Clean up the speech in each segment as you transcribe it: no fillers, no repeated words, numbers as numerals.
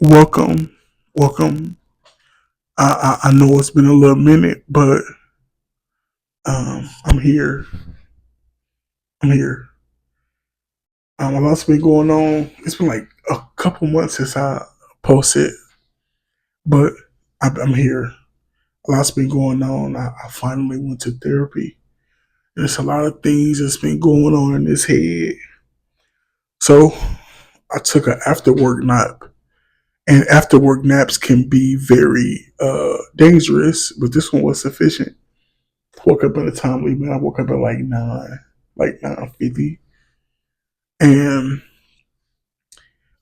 Welcome, welcome. I know it's been a little minute, but I'm here. I'm here. A lot's been going on. It's been like a couple months since I posted, but I'm here. A lot's been going on. I finally went to therapy. There's a lot of things that's been going on in this head. So I took an after work nap, and after work naps can be very dangerous, but this one was sufficient. Woke up at a timely man. I woke up at like 9:50, and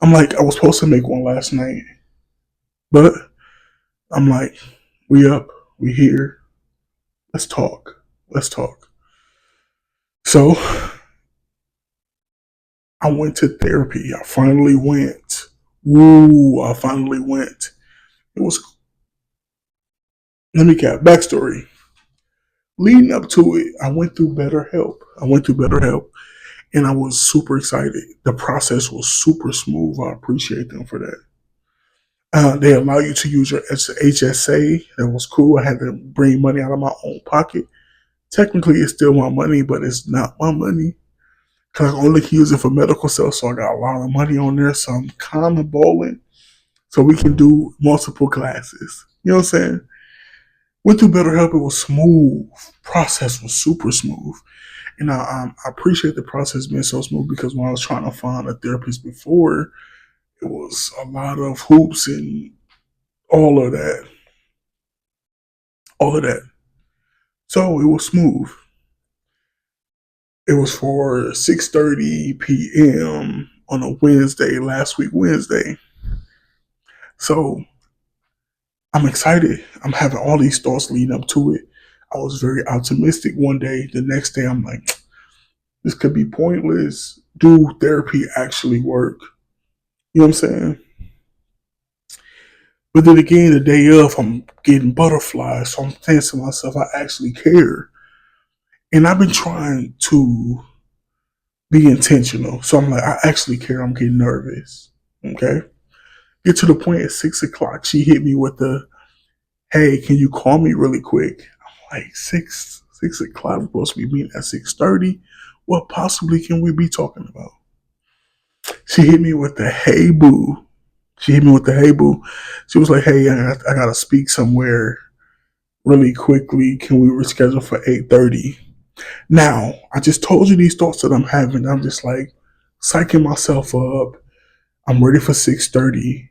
I'm like, I was supposed to make one last night, but I'm like, we up, we here. Let's talk. Let's talk. So I went to therapy. I finally went. Woo! I finally went. It was. Let me get backstory. Leading up to it, I went through BetterHelp. I went through BetterHelp, and I was super excited. The process was super smooth. I appreciate them for that. They allow you to use your HSA. That was cool. I had to bring money out of my own pocket. Technically, it's still my money, but it's not my money because I only can use it for medical stuff. So I got a lot of money on there. So I'm kind of balling. So we can do multiple classes. You know what I'm saying? Went through BetterHelp. It was smooth. Process was super smooth. And I appreciate the process being so smooth because when I was trying to find a therapist before, it was a lot of hoops and all of that. All of that. So it was smooth. It was for 6:30 p.m. on a Wednesday, last week Wednesday. So I'm excited. I'm having all these thoughts leading up to it. I was very optimistic one day. The next day, I'm like, this could be pointless. Do therapy actually work? You know what I'm saying? But then again, the day of, I'm getting butterflies. So I'm saying to myself, I actually care. And I've been trying to be intentional. So I'm like, I actually care. I'm getting nervous. Okay. Get to the point at 6 o'clock. She hit me with the, hey, can you call me really quick? I'm like, six o'clock. We're supposed to be meeting at 6:30. What possibly can we be talking about? She hit me with the hey boo. She hit me with the hey boo. She was like, hey, I gotta speak somewhere really quickly. Can we reschedule for 8:30? Now, I just told you these thoughts that I'm having. I'm just like psyching myself up. I'm ready for 6:30.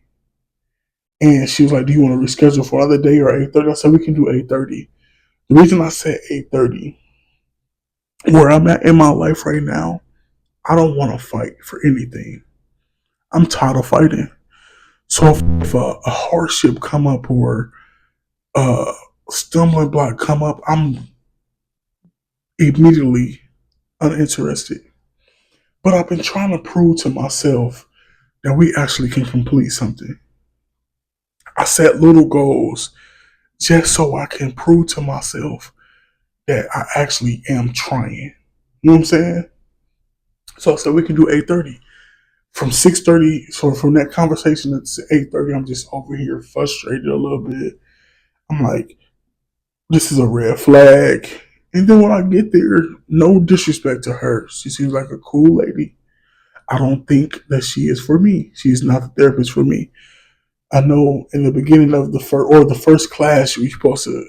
And she was like, do you want to reschedule for another day or 8:30? I said, we can do 8:30. The reason I said 8:30, where I'm at in my life right now, I don't want to fight for anything. I'm tired of fighting. So if a hardship come up or a stumbling block come up, I'm immediately uninterested. But I've been trying to prove to myself that we actually can complete something. I set little goals just so I can prove to myself that I actually am trying. You know what I'm saying? So I said we can do 8:30. From 6:30, so from that conversation at 8:30, I'm just over here frustrated a little bit. I'm like, this is a red flag. And then when I get there, no disrespect to her. She seems like a cool lady. I don't think that she is for me. She's not the therapist for me. I know in the beginning of the first class, you're supposed to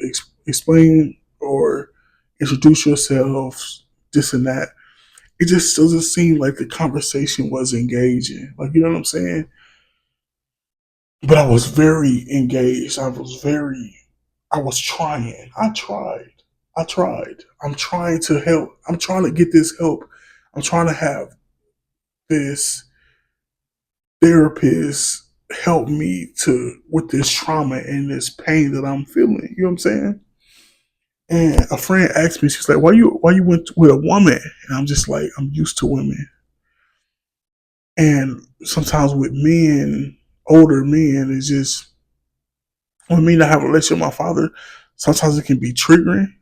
explain or introduce yourselves, this and that. It just doesn't seem like the conversation was engaging. Like, you know what I'm saying? But I was very engaged. I was trying. I tried. I tried. I'm trying to help. I'm trying to get this help. I'm trying to have this therapist help me to with this trauma and this pain that I'm feeling. You know what I'm saying? And a friend asked me, she's like, why you went with a woman? And I'm just like, I'm used to women. And sometimes with men, older men, it's just when me not have a relationship with my father, sometimes it can be triggering.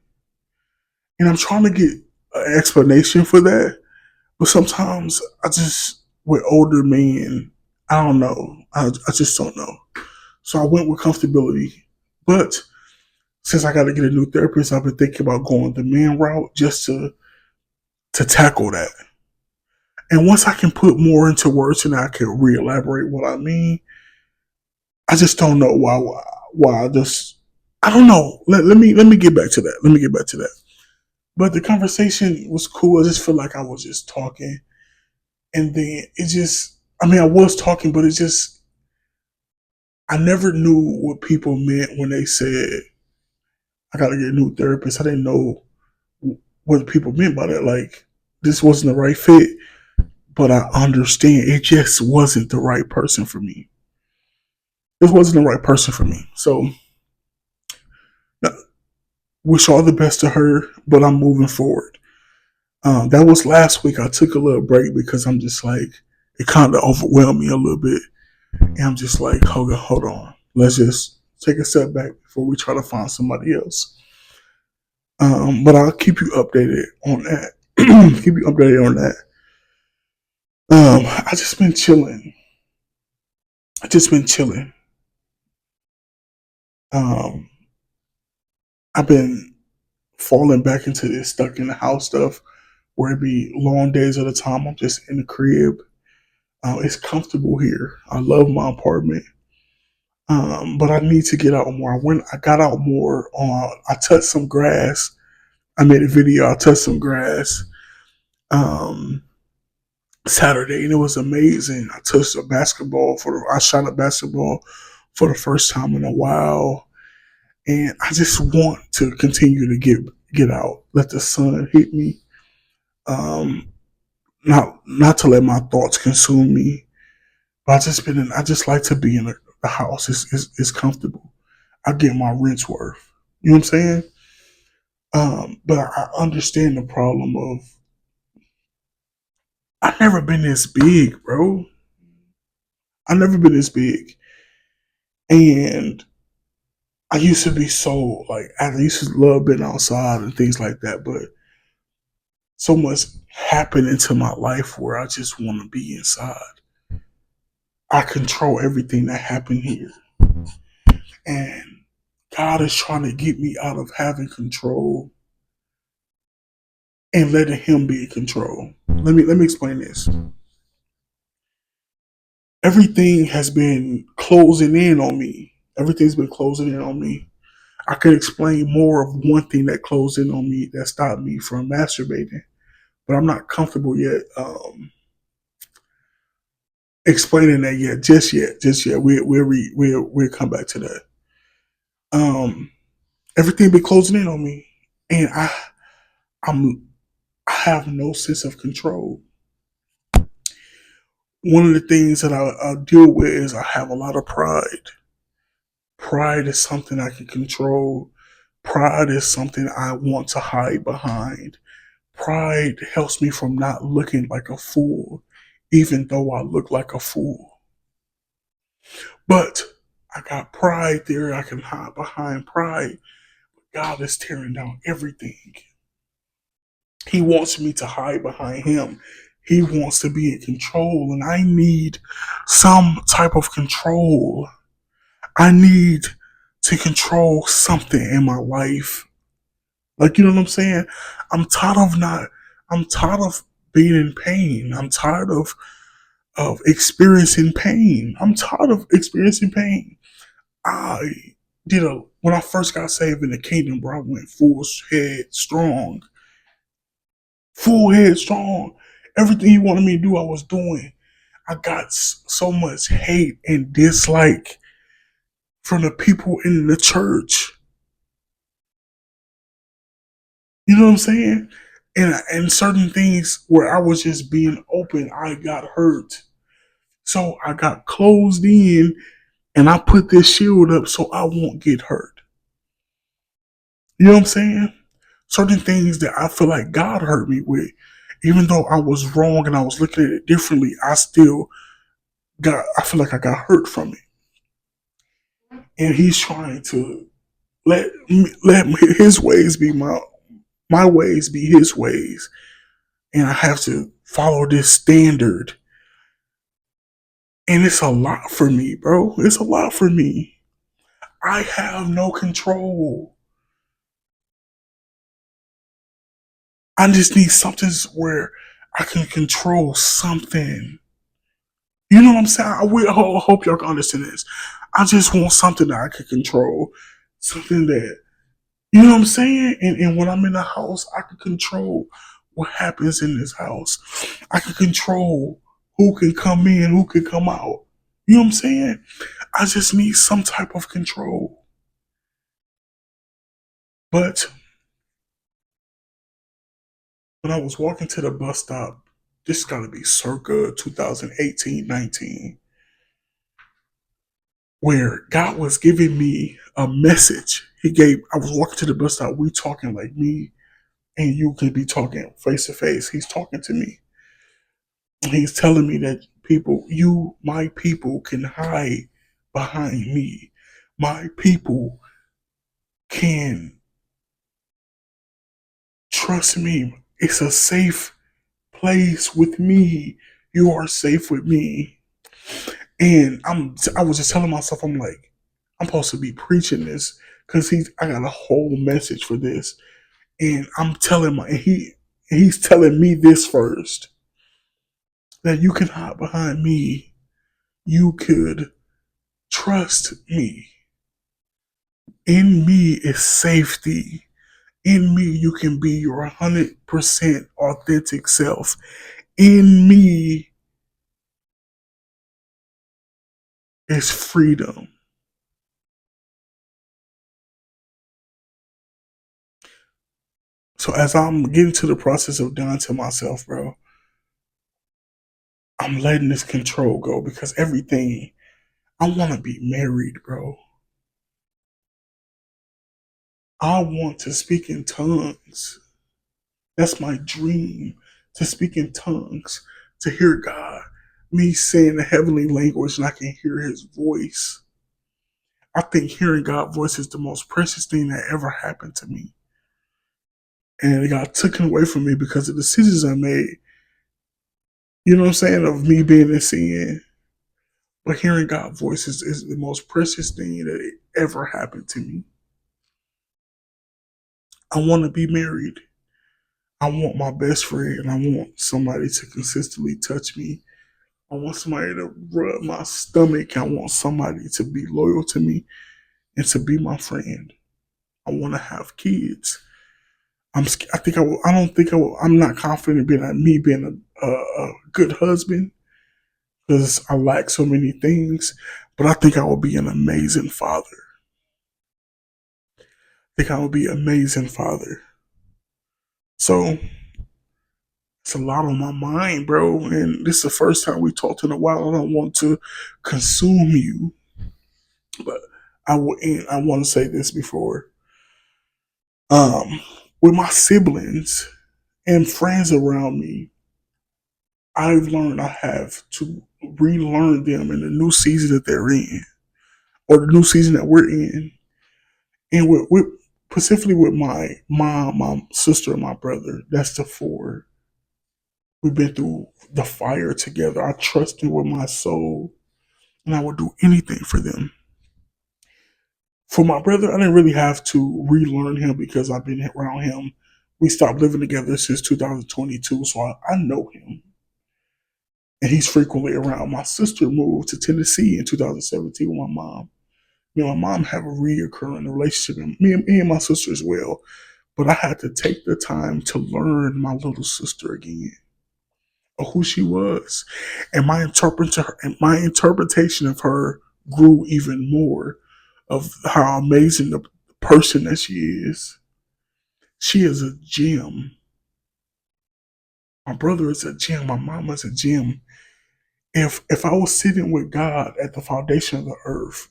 And I'm trying to get an explanation for that. But sometimes I just with older men, I don't know. I just don't know. So I went with comfortability. But since I got to get a new therapist, I've been thinking about going the men route just to tackle that. And once I can put more into words and I can re-elaborate what I mean, I just don't know why I just I don't know. Let me get back to that. Let me get back to that. But the conversation was cool. I just feel like I was just talking, and then it just I mean I was talking, but it just I never knew what people meant when they said I got to get a new therapist. I didn't know what people meant by that. Like this wasn't the right fit, but I understand it just wasn't the right person for me. This wasn't the right person for me. So wish all the best to her, but I'm moving forward. That was last week. I took a little break because I'm just like, it kind of overwhelmed me a little bit. And I'm just like, hold on. Let's just take a step back before we try to find somebody else. But I'll keep you updated on that. Keep you updated on that. I just been chilling. I just been chilling. Um, I've been falling back into this stuck in the house stuff where it be long days at a time. I'm just in the crib. It's comfortable here. I love my apartment. But I need to get out more. I got out more I touched some grass. I made a video. I touched some grass um, Saturday, and it was amazing. I touched a basketball I shot a basketball for the first time in a while, and I just want to continue to get out, let the sun hit me. Um, not to let my thoughts consume me. But I just like to be in the house. It's comfortable. I get my rent's worth. You know what I'm saying? But I understand the problem of I've never been this big, bro. I've never been this big, and I used to be so like I used to love being outside and things like that. But so much happened into my life where I just want to be inside. I control everything that happened here, and God is trying to get me out of having control and letting Him be in control. Let me explain this. Everything has been closing in on me. Everything's been closing in on me. I could explain more of one thing that closed in on me that stopped me from masturbating, but I'm not comfortable yet explaining that yet. Just yet. We'll come back to that. Um, Everything been closing in on me, and I'm I have no sense of control. One of the things that I deal with is I have a lot of pride. Pride is something I can control. Pride is something I want to hide behind. Pride helps me from not looking like a fool, even though I look like a fool. But I got pride there. I can hide behind pride. God is tearing down everything. He wants me to hide behind Him. He wants to be in control, and I need some type of control. I need to control something in my life. Like, you know what I'm saying? I'm tired of not, I'm tired of being in pain. I'm tired of experiencing pain. I'm tired of experiencing pain. I when I first got saved in the kingdom, bro, I went head strong. Full head strong. Everything He wanted me to do, I was doing. I got so much hate and dislike from the people in the church. You know what I'm saying? And certain things where I was just being open, I got hurt. So I got closed in and I put this shield up so I won't get hurt. You know what I'm saying? Certain things that I feel like God hurt me with, even though I was wrong and I was looking at it differently, I feel like I got hurt from it. And He's trying to let His ways be my ways be His ways. And I have to follow this standard And it's a lot for me, bro. It's a lot for me. I have no control. I just need something where I can control something. You know what I'm saying? I hope y'all can understand this. I just want something that I can control. Something that, you know what I'm saying? And when I'm in the house, I can control what happens in this house. I can control who can come in, who can come out. You know what I'm saying? I just need some type of control. But when I was walking to the bus stop, this got to be circa 2018, 19, where God was giving me a message. I was walking to the bus stop, we talking like me and you could be talking face to face. He's talking to me. He's telling me that my people can hide behind me. My people can trust me. It's a safe place with me. You are safe with me. And I was just telling myself, I'm like, I'm supposed to be preaching this because I got a whole message for this. And he's telling me this first, that you can hide behind me. You could trust me. In me is safety. In me, you can be your 100% authentic self. In me is freedom. So as I'm getting to the process of dying to myself, bro, I'm letting this control go because everything, I want to be married, bro. I want to speak in tongues. That's my dream, to speak in tongues, to hear God, me saying the heavenly language and I can hear his voice. I think hearing God's voice is the most precious thing that ever happened to me. And it got taken away from me because of the decisions I made, you know what I'm saying, of me being in sin. But hearing God's voice is the most precious thing that ever happened to me. I want to be married. I want my best friend. I want somebody to consistently touch me. I want somebody to rub my stomach. I want somebody to be loyal to me and to be my friend. I want to have kids. I think I will. I don't think I will. I'm not confident being a good husband because I lack so many things. But I think I will be an amazing father. I think I will be an amazing father. So it's a lot on my mind, bro. And this is the first time we talked in a while. I don't want to consume you, but I want to say this before. Um, with my siblings and friends around me, I've learned I have to relearn them in the new season that they're in, or the new season that we're in. And specifically with my mom, my sister, and my brother, that's the four. We've been through the fire together. I trust them with my soul, and I would do anything for them. For my brother, I didn't really have to relearn him because I've been around him. We stopped living together since 2022, so I know him. And he's frequently around. My sister moved to Tennessee in 2017 with my mom. Me and my mom have a reoccurring relationship, and me and my sister as well. But I had to take the time to learn my little sister again, or who she was, and my interpretation of her grew even more, of how amazing the person that she is. She is a gem. My brother is a gem. My mama is a gem. If I was sitting with God at the foundation of the earth,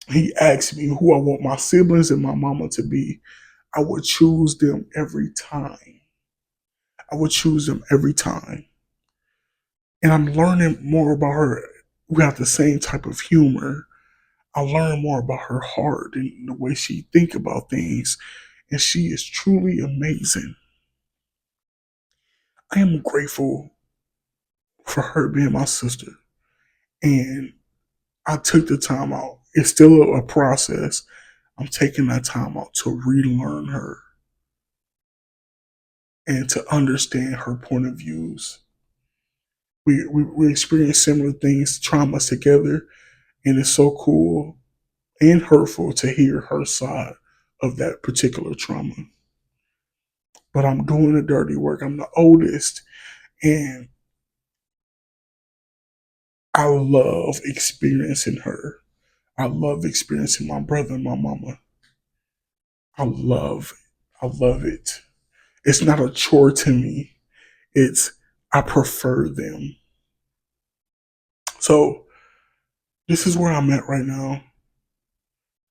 he asked me who I want my siblings and my mama to be, I would choose them every time. I would choose them every time. And I'm learning more about her. We have the same type of humor. I learn more about her heart and the way she think about things. And she is truly amazing. I am grateful for her being my sister. And I took the time out. It's still a process. I'm taking that time out to relearn her and to understand her point of views. We experience similar things, traumas together, and it's so cool and hurtful to hear her side of that particular trauma. But I'm doing the dirty work. I'm the oldest, and I love experiencing her. I love experiencing my brother and my mama. I love, I love it. It's not a chore to me. It's I prefer them. So this is where I'm at right now.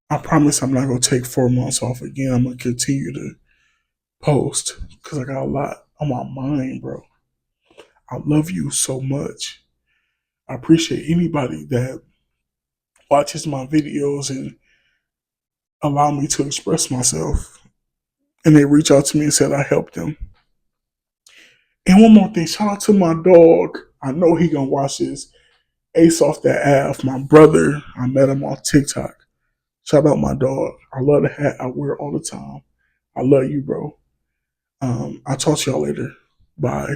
I promise I'm not gonna take 4 months off again. I'm gonna continue to post because I got a lot on my mind, bro. I love you so much. I appreciate anybody that watches my videos and allow me to express myself. And they reach out to me and said I helped them. And one more thing, shout out to my dog. I know he gonna watch this. Ace off that Ave, my brother. I met him on TikTok. Shout out my dog. I love the hat I wear all the time. I love you, bro. I'll talk to y'all later. Bye.